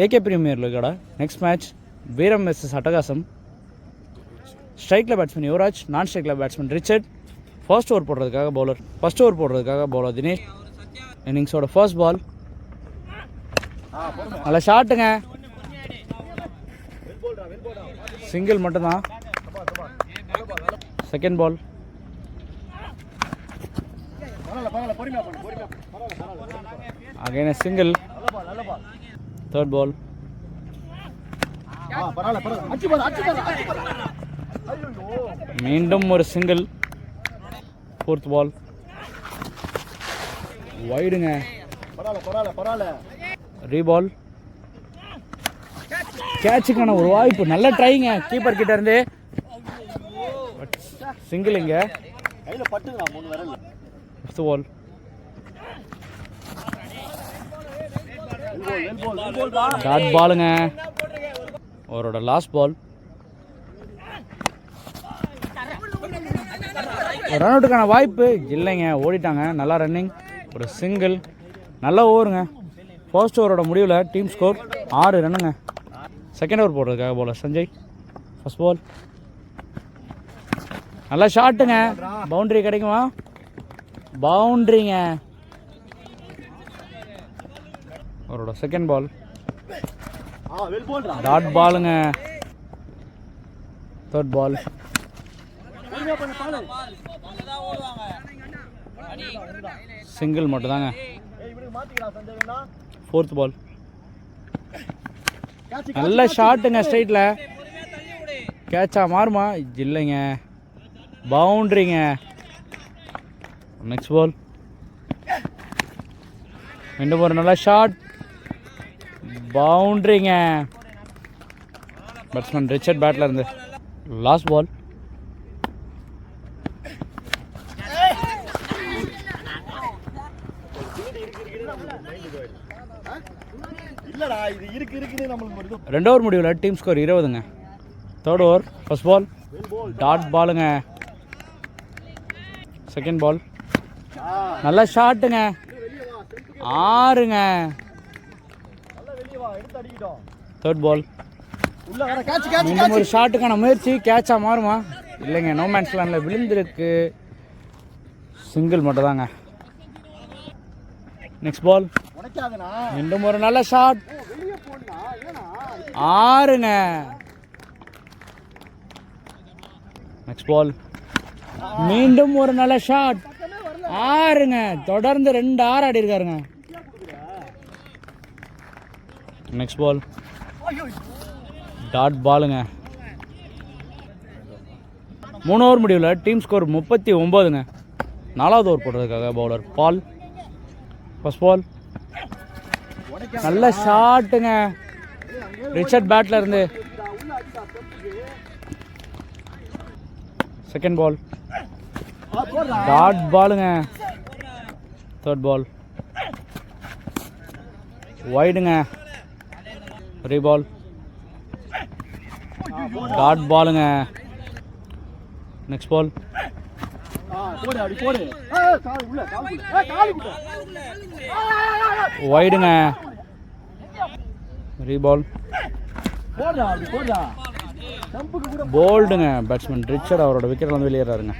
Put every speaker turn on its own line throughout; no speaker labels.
AK premier லீகோட next match Veeram versus Attagasam. ஸ்ட்ரைக்கில் batsman Yuvraj, non ஸ்ட்ரைக்கில் பேட்ஸ்மேன் ரிச்சர்ட். ஃபர்ஸ்ட் ஓவர் போடுறதுக்காக பவுலர் தினேஷ். இன்னிங்ஸோட ஃபர்ஸ்ட் பால் நல்ல ஷாட்டுங்க, சிங்கிள் மட்டும்தான். Second ball again single. Third ball மீண்டும் ஒரு சிங்கிள். ஃபோர்த் பால் வைடுங்க, ரீபால். கேட்சுக்கான ஒரு வாய்ப்பு, நல்ல ட்ரைங்க கீப்பர் கிட்ட இருந்து. சிங்கிள் இங்க. ஃபிஃப்த் பால் டாட் பாலுங்க, அவரோட லாஸ்ட் பால். ரன் அவுட்டுக்கான வாய்ப்பு இல்லைங்க, ஓடிட்டாங்க. நல்லா ரன்னிங், ஒரு சிங்கிள், நல்ல ஓவருங்க. ஃபர்ஸ்ட் ஓவரோட முடிவில் டீம் ஸ்கோர் 6 ரன்னுங்க. செகண்ட் ஓவர் போடுறதுக்காக பவுலர் சஞ்சய். ஃபர்ஸ்ட் பால் நல்லா ஷாட்டுங்க, பவுண்டரி கிடைக்குமா? பவுண்டரிங்க. அவரோட செகண்ட் பால் டாட் பாலுங்க. தேர்ட் பால் சிங்கிள் மட்டும் தாங்க. ஃபோர்த் பால் நல்ல ஷாட்டுங்க, ஸ்ட்ரைட்ல கேட்சா மாறுமா? இல்லைங்க, பவுண்டரிங்க. நெக்ஸ்ட் பால் மீண்டும் ஒரு நல்ல ஷாட், பவுண்டரிங்க. பேட்ஸ்மேன் ரிச்சர்ட் பேட்ல இருந்து. லாஸ்ட் பால் ரெண்டு ஓவர் முடிவில் டீம் ஸ்கோர் 20ங்க. Third over first ball dot பாலுங்க. செகண்ட் பால் நல்ல ஷாட்டுங்க, 6ங்க. தேர்ட் பால் மீண்டும் ஒரு ஷாட்டுக்கான முயற்சி, கேட்சா மாறுமா? இல்லைங்க, நோ மேன்ஸ் லேண்ட்ல விழுந்திருக்கு, சிங்கிள் மட்டும் தாங்க. நெக்ஸ்ட் பால் மீண்டும் ஒரு நல்ல ஷாட், 6ங்க. நெக்ஸ்ட் பால் மீண்டும் ஒரு நல்ல ஷாட், 6ங்க. தொடர்ந்து 2 6 ஆடி இருக்காருங்க. நெக்ஸ்ட் பால் டாட் பாலுங்க. 3 ஓவர் முடிவில் டீம் ஸ்கோர் 39ங்க. 4வது ஓவர் போடுறதுக்காக பவுலர் பால். ஃபர்ஸ்ட் பால் நல்ல ஷாட்டுங்க, ரிச்சர்ட் பேட்ல இருந்து. செகண்ட் பால் டாட் பாலுங்க. தேர்ட் பால் வைடுங்க, ரீபால். டாட் பாலுங்க. நெக்ஸ்ட் பால் வைடுங்க, ரீபால். போல்டுங்க. பேட்ஸ்மேன் ரிச்சர்ட் அவரோட விக்கெட்ல வந்து வெளியேறாருங்க.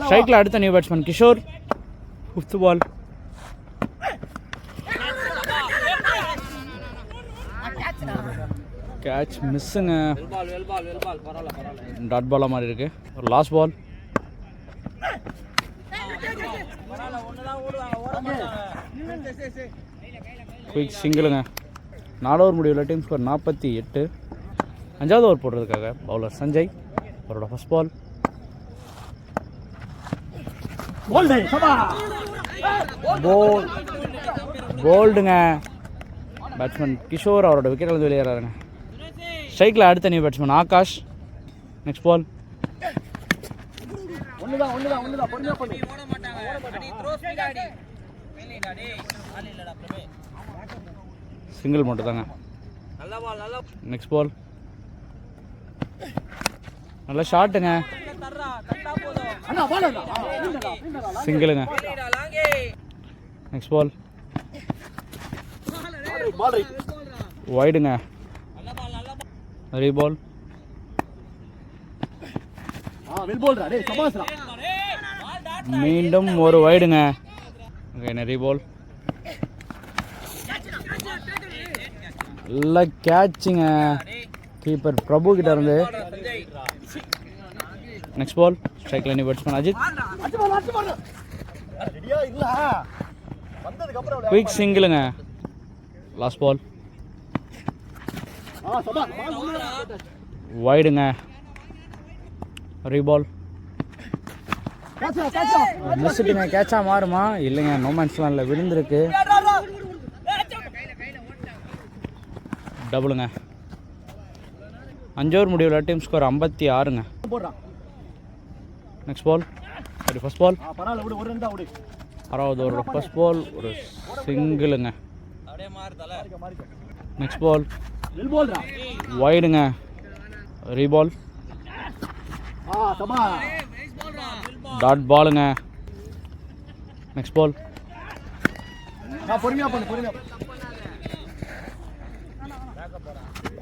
ஸ்ட்ரைக்கில் அடுத்த new batsman Kishore. Fifth ball catch மிஸ்ஸுங்க, டாட் பாலாக மாதிரி இருக்கு. ஒரு லாஸ்ட் பால் குயிக் சிங்கிளுங்க. 4 ஓவர் முடிவில் டீம் ஸ்கோர் 48. 5வது ஓவர் போடுறதுக்காக பவுலர் சஞ்சய். அவரோட ஃபர்ஸ்ட் பால் போல்டுங்க. பேட்ஸ்மேன் கிஷோர் அவரோட விக்கெட்டில் வந்து வெளியேறாருங்க. ஸ்ட்ரைக்கில் அடுத்த நியூ பேட்ஸ்மேன் ஆகாஷ். நெக்ஸ்ட் பால் சிங்கிள் மட்டும் தாங்க. நெக்ஸ்ட் பால் நல்ல ஷாட்டுங்க, சிங்கிளுங்க. நெக்ஸ்ட் பால் வைடுங்க. ரீபால். மீண்டும் ஒரு வைடுங்க. ரீபால். நல்ல கேட்சுங்க கீப்பர் பிரபு கிட்ட இருந்து. Next ball strike line batsman Ajith. Quick சிங்கிளுங்க. லாஸ்ட் பால் வைடுங்க. ரீபால். மிஸ்ஸுட்டுங்க. கேட்சா மாறுமா? இல்லைங்க, நோ மேன்ஸ்லாம் இல்லை, விழுந்திருக்கு. டபுளுங்க. 5 ஓவர் முடிவில் டீம் ஸ்கோர் 56ங்க. நெக்ஸ்ட் பால் சரி ஃபர்ஸ்ட் பால். 6வது ஓவர் ஃபர்ஸ்ட் பால் ஒரு சிங்கிளுங்க. நெக்ஸ்ட் பால் வைடுங்க. ரீபால். டாட் பாலுங்க. Next ball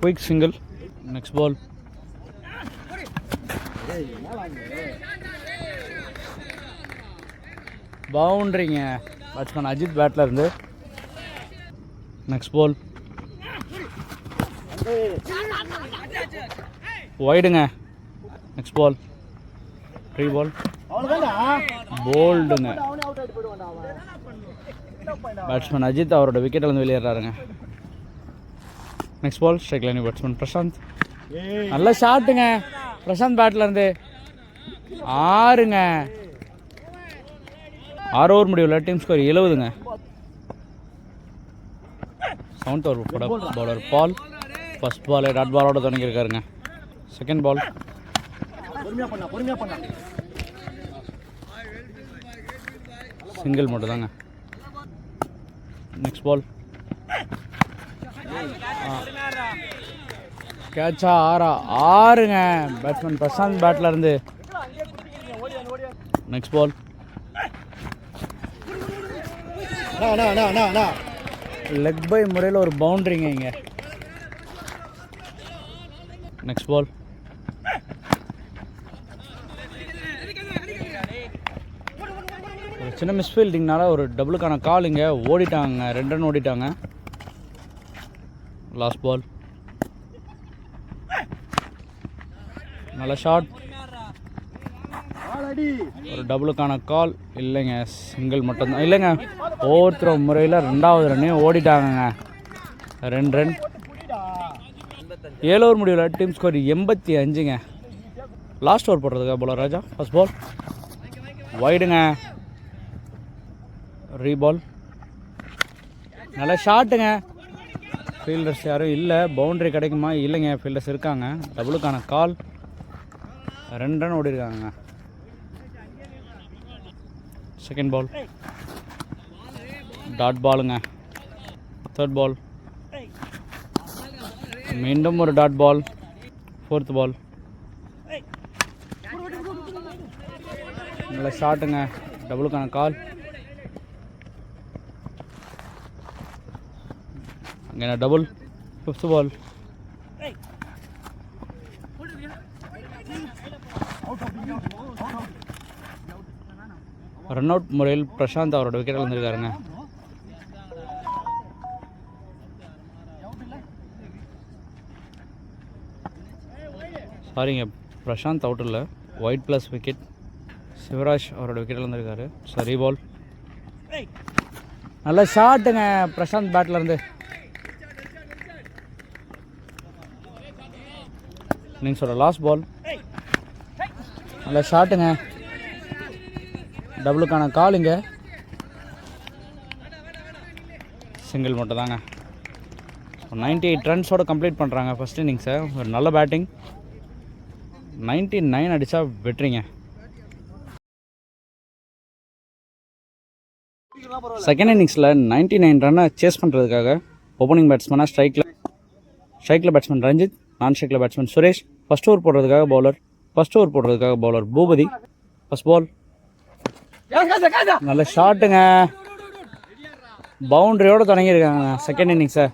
quick single. Next ball பவுண்டரிங்க. பேட்ஸ்மேன் அஜித் பேட்டில் இருந்து. நெக்ஸ்ட் பால் வைடுங்க. Next ball reball. போல்டுங்க. பேட்ஸ்மேன் அஜித் அவரோட விக்கெட்டில் இருந்து வெளியேறாருங்க. Next ball strike line batsman Prashanth. நல்ல ஷாட்டுங்க பிரசாந்த் பேட்டில் இருந்து. 6ங்க. 6 ஓவர் முடிவில் டீம் ஸ்கோர் 70ங்க. 7th ஓவர் போட bowler Paul. First ball dot பாலோட தொடங்கியிருக்காருங்க. செகண்ட் பால் சிங்கிள் மட்டும் தாங்க. நெக்ஸ்ட் பால் கேட்சா 6ங்க. பேட்ஸ்மேன் பிரசாந்த் பேட்டில் இருந்து. நெக்ஸ்ட் பால் லெக் பை முறையில் ஒரு பவுண்டரிங்க இங்கே. நெக்ஸ்ட் பால் ஒரு சின்ன மிஸ்ஃபீல்டிங்னால ஒரு டபுளுக்கான கால் இங்கே. ஓடிட்டாங்க, 2 ரன் ஓடிட்டாங்க. லாஸ்ட் பால் நல்ல ஷாட். ஒரு டபுளுக்கான கால் இல்லைங்க, சிங்கிள் மட்டும்தான். இல்லைங்க, ஓவர் த்ரோ முறையில் 2வது ரன்னே ஓடிட்டாங்க. 2 ரன். 7 ஓவர் முடிவில் டீம் ஸ்கோர் 85ங்க. லாஸ்ட் ஓவர் போடுறதுக்கா பவுலர் ராஜா. ஃபர்ஸ்ட் பால் வைடுங்க. ரீபால். நல்ல ஷாட்டுங்க. ஃபீல்டர்ஸ் யாரும் இல்லை. பவுண்டரி கிடைக்குமா? இல்லைங்க, ஃபீல்டர்ஸ் இருக்காங்க. டபுளுக்கான கால். 2 ரன் ஓடி இருக்காங்க. செகண்ட் பால் டாட் பாலுங்க. தேர்ட் பால் மீண்டும் ஒரு டாட் பால். ஃபோர்த் பால் நல்ல ஷாட்டுங்க. டபுளுக்கான கால். அங்கே double. Fifth ball run out முறையில் பிரசாந்த் அவரோட விக்கெட்டில் வந்திருக்காருங்க. சாரிங்க, பிரசாந்த் அவுட் இல்லை, ஒயிட் ப்ளஸ் விக்கெட். சிவராஜ் அவரோட விக்கெட்டில் வந்திருக்காரு. சரி பால் நல்ல ஷாட்டுங்க பிரசாந்த் பேட்டில் இருந்து. நீங்கள் சொல்கிற லாஸ்ட் பால் நல்ல ஷாட்டுங்க. டபுளுக்கான காலுங்க. சிங்கிள் மட்டும் தாங்க. 98 ரன்ஸோடு கம்ப்ளீட் பண்ணுறாங்க ஃபஸ்ட் இன்னிங்ஸை. ஒரு நல்ல பேட்டிங். 99 அடித்தா வெட்டுறீங்க. செகண்ட் இன்னிங்ஸில் 99 ரன்னை சேஸ் பண்ணுறதுக்காக ஓப்பனிங் பேட்ஸ்மேனாக ஸ்ட்ரைக்கில் பேட்ஸ்மேன் ரஞ்சித், நான் ஸ்ட்ரைக்கில் பேட்ஸ்மேன் சுரேஷ், ஃபஸ்ட் ஓவர் போடுறதுக்காக பவுலர் பூபதி. ஃபஸ்ட் பால் நல்ல ஷாட்டுங்க. பவுண்டரியோடு தொடங்கியிருக்காங்க செகண்ட் இன்னிங்ஸை.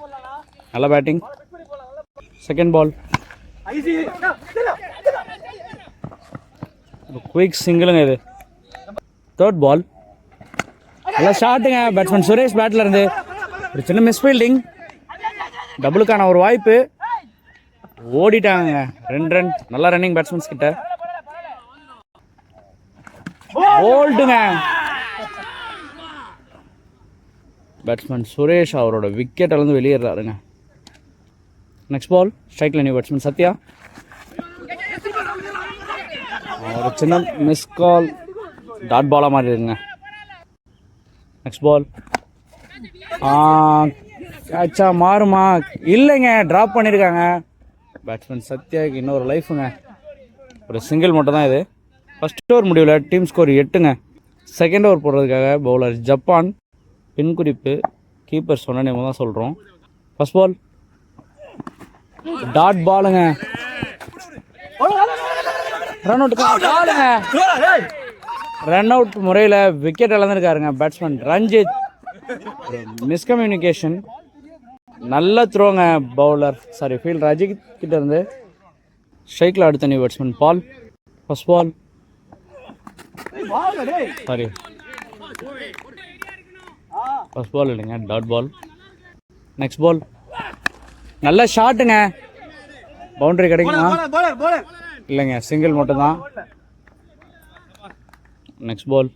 நல்ல பேட்டிங். செகண்ட் பால் குயிக் சிங்கிளுங்க இது. தேர்ட் பால் நல்லா ஷாட்டுங்க. பேட்ஸ்மேன் சுரேஷ் பேட்டில் இருந்து ஒரு சின்ன மிஸ்ஃபீல்டிங். டபுளுக்கான ஒரு வாய்ப்பு. ஓடிட்டாங்க 2 ரன். நல்லா ரன்னிங் பேட்ஸ்மேன்ஸ் கிட்ட. போல்டுங்க. பேட்ஸ்மேன் சுரேஷ் அவரோட விக்கெட்டிலேருந்து வெளியேறாருங்க. நெக்ஸ்ட் பால் ஸ்ட்ரைக்கில் நியூ பேட்ஸ்மேன் சத்யா. ஒரு சின்ன மிஸ் கால். டாட் பாலாக மாதிரி இருக்குங்க. நெக்ஸ்ட் பால் கேட்சா மாறுமா? இல்லைங்க, ட்ராப் பண்ணியிருக்காங்க. பேட்ஸ்மேன் சத்யாவுக்கு இன்னொரு லைஃபுங்க. ஒரு சிங்கிள் மட்டும் தான் இது. ஃபர்ஸ்ட் ஓவர் முடிவில் டீம் ஸ்கோர் 8ங்க. செகண்ட் ஓவர் போடுறதுக்காக பவுலர் ஜப்பான். பின் குறிப்பு கீப்பர் சொன்ன நேம் தான் சொல்கிறோம். ஃபர்ஸ்ட் பால் டாட் பாலுங்க. ரன் அவுட் முறையில் விக்கெட் இழந்திருக்காருங்க பேட்ஸ்மேன் ரஞ்சித். மிஸ்கம்யூனிகேஷன். நல்ல த்ரோங்க பவுலர் ஃபீல்டர் அஜித் கிட்ட இருந்து. ஸ்ட்ரைக்கில் அடுத்த new batsman Paul. First ball first ball இல்லைங்க, டாட் பால். நெக்ஸ்ட் பால் நல்ல ஷாட்டுங்க. பவுண்டரி கிடைக்குமா? இல்லைங்க, சிங்கிள் மட்டும்தான். நெக்ஸ்ட் பால்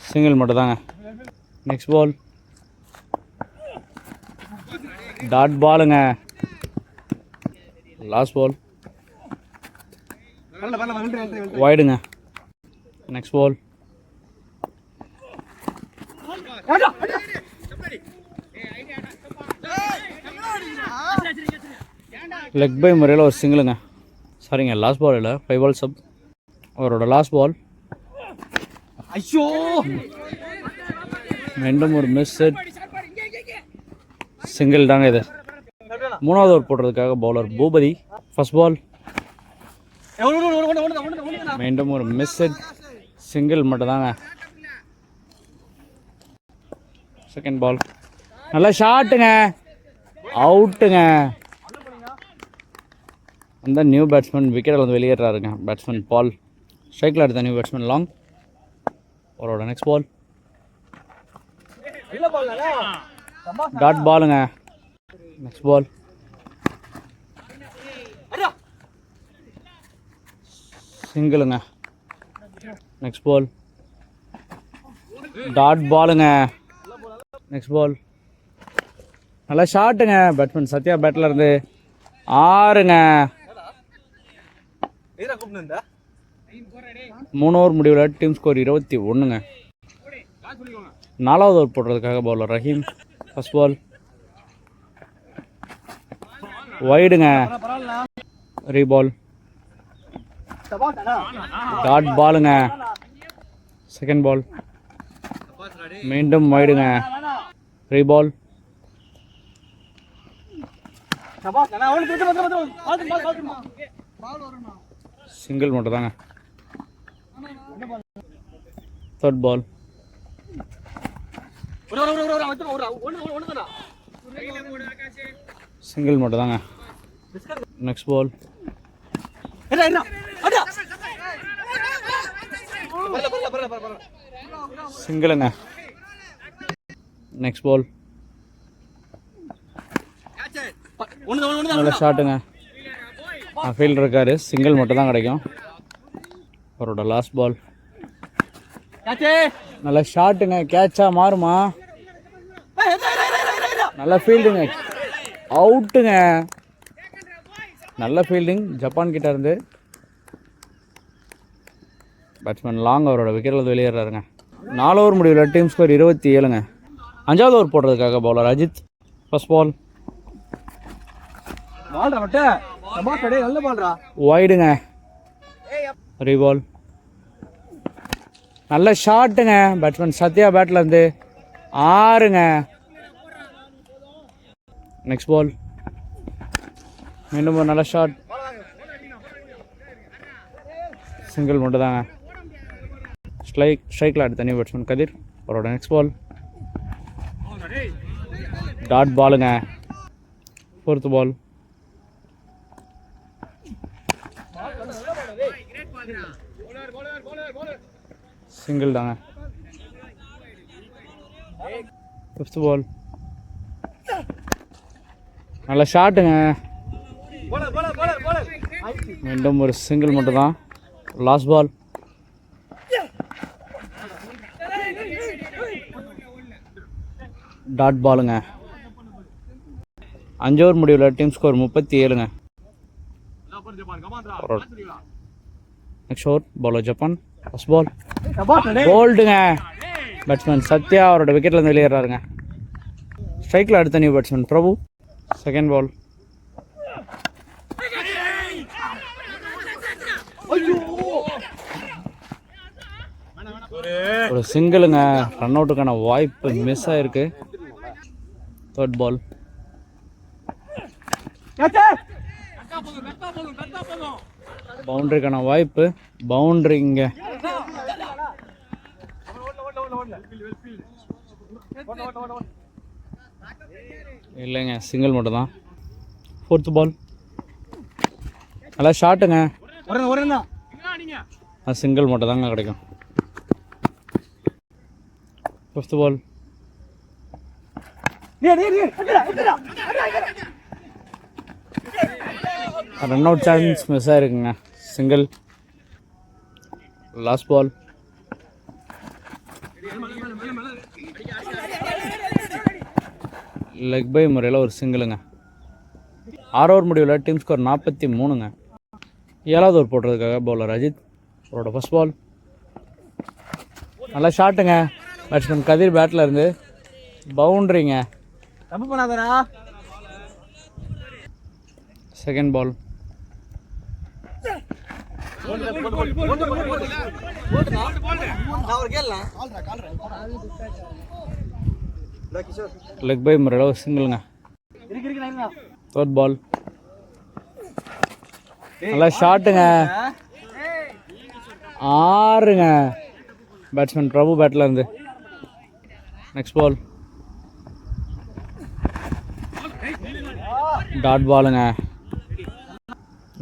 சிங்கிள் மட்டும் தாங்க. நெக்ஸ்ட் பால் டாட் பாலுங்க. லாஸ்ட் பால் வைடுங்க. நெக்ஸ்ட் பால் லெக் பை முறையில் ஒரு சிங்கிளுங்க. சரிங்க, லாஸ்ட் பால் இல்லை, 5 பால் சப். அவரோட லாஸ்ட் பால் மீண்டும் ஒரு மிஸ். சிங்கிள் தாங்க இது. 3வது ஓவர் போடுறதுக்காக பவுலர் பூபதி. ஃபர்ஸ்ட் பால் மீண்டும் ஒரு மிஸ். சிங்கிள் மட்டும் தாங்க. செகண்ட் பால் நல்லா ஷாட்டுங்க. அவுட்டுங்க. அந்த நியூ பேட்ஸ்மேன் விக்கெட்டில் வந்து வெளியேறாருங்க. Batsman Paul. ஸ்ட்ரைக்கில் அடுத்த நியூ பேட்ஸ்மேன் லாங். அவரோட நெக்ஸ்ட் பால் டாட் பாலுங்க. நெக்ஸ்ட் பால் சிங்கிளுங்க. நெக்ஸ்ட் பால் டாட் பாலுங்க. நெக்ஸ்ட் பால் நல்லா ஷாட்டுங்க. பேட்ஸ்மேன் சத்யா பேட்டில் இருந்து 6ங்க. 3 ஓவர் முடிவில் டீம் ஸ்கோர் 21ங்க. 4வது ஓவர் போடுறதுக்காக பவுலர் ரஹீம். ஃபர்ஸ்ட் பால் வைடுங்க. ரீபால் டாட் பாலுங்க. செகண்ட் பால் மீண்டும் வைடுங்க. ரீபால் சிங்கிள் மட்டும் தாங்க. தேர்ட் பால் சிங்கிள் மட்டும் தாங்க. நெக்ஸ்ட் பால் சிங்கிளுங்க. நெக்ஸ்ட் பால் நல்ல ஷாட்டுங்க. ஃபீல்டர் இருக்காரு, சிங்கிள் மட்டும் தான் கிடைக்கும். அவரோட லாஸ்ட் பால் நல்ல ஷாட்டுங்க. கேட்சா மாறுமா? நல்ல ஃபீல்டுங்க. அவுட்டுங்க. நல்ல ஃபீல்டிங் ஜப்பான் கிட்ட இருந்து. பேட்ஸ்மேன் லாங் அவரோட விக்கெட்டில் வெளியேறாருங்க. 4 ஓவர் முடிவில் டீம் ஸ்கோர் 27ங்க. 5வது ஓவர் போடுறதுக்காக பவுலர் அஜித். ஃபர்ஸ்ட் பால் வைடுங்க. ரீபால் நல்ல ஷாட்டுங்க. பேட்ஸ்மேன் சத்யா பேட்டில் இருந்து 6ங்க. நெக்ஸ்ட் பால் மீண்டும் ஒரு நல்ல ஷாட். சிங்கிள் மட்டும் தாங்க. ஸ்ட்ரைக்கில் அடுத்த நியூ பேட்ஸ்மேன் கதிர். அவரோட நெக்ஸ்ட் பால் டாட் பாலுங்க. 4th பால். சிங்கிள் தாங்க. 5th பால். நல்ல ஷாட்டுங்க. மீண்டும் ஒரு சிங்கிள் மட்டும் தான். Last ball. டாட் பாலுங்க. 5 ஓவர் முடிவில் டீம் ஸ்கோர் 37ங்க. Next over bowler Japan. First ball போல்டுங்க. பேட்ஸ்மேன் சத்யா அவரோட விக்கெட்லேருந்து வெளியேறாருங்க. ஸ்ட்ரைக்கில் அடுத்த new batsman Prabhu. Second ball. ஒரு சிங்கிளுங்க. ரன் அவுட்டுக்கான வாய்ப்பு மிஸ் ஆயிருக்கு. 3rd பால். பவுண்டரிக்கான வாய்ப்பு. பவுண்டரிங்க. இல்லைங்க, சிங்கிள் மட்டும் தான். 4th பால். நல்லா ஷாட்டுங்க. சிங்கிள் மட்டும் தாங்க கிடைக்கும். 5th ball. Run out chance miss ஆயிருக்குங்க. Single. Last ball. Leg bye முறையில் ஒரு சிங்கிளுங்க. 6 ஓவர் முடிவில் டீம் ஸ்கோர் 43ங்க. 7வது ஓவர் போடுறதுக்காக பவுலர் அஜித். அவரோட ஃபர்ஸ்ட் பால். நல்லா ஷாட்டுங்க. பேட்ஸ்மேன் கதிர் பேட்டில் இருந்து பவுண்டரிங்க. Second ball. லெக் பை முறையில் ஒரு சிங்கிளுங்க. 3rd ball. நல்லா ஷாட்டுங்க. 6ங்க. பேட்ஸ்மேன் பிரபு பேட்டில் இருந்து. Next ball. டாட் பாலுங்க.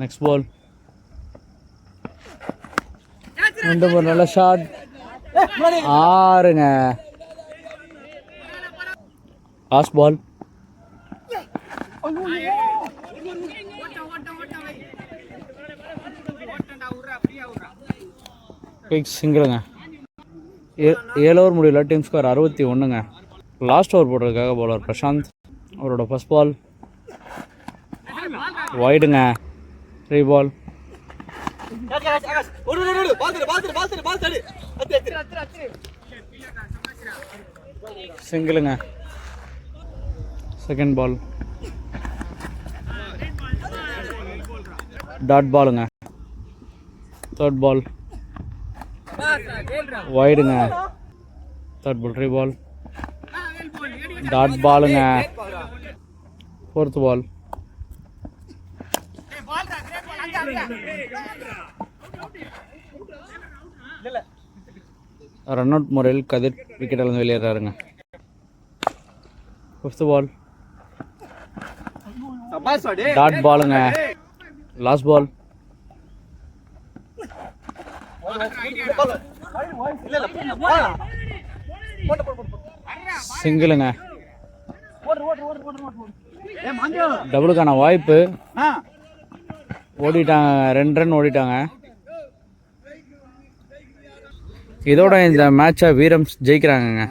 Next ball. மீண்டும் ஒரு நல்ல ஷாட். 6ங்க. Last ball. குயிக் சிங்கிளுங்க. 7 ஓவர் முடிவில் டீம் ஸ்கோர் 61ங்க. லாஸ்ட் ஓவர் போடுறதுக்காக பவுலர் பிரசாந்த். அவரோட ஃபர்ஸ்ட் பால் வைடுங்க. 3 பால். சிங்கிளுங்க. Second ball. டாட் பாலுங்க. 3rd பால். வைடுங்க. 3rd பால். 3 பால். டாட் பாலுங்க. 4th பால். ரன் அவுட் முறையில் கதிர் விக்கெட்டில் வெளியேறாருங்க. 5th பால். டாட் பாலுங்க. லாஸ்ட் பால். சிங்கிளுங்க. டபுளுக்கான வாய்ப்பு. ஓடிட்டாங்க. 2 ரன் ஓடிட்டாங்க. இதோட இந்த மேட்சை வீரம்ஸ் ஜெயிக்கிறாங்கங்க.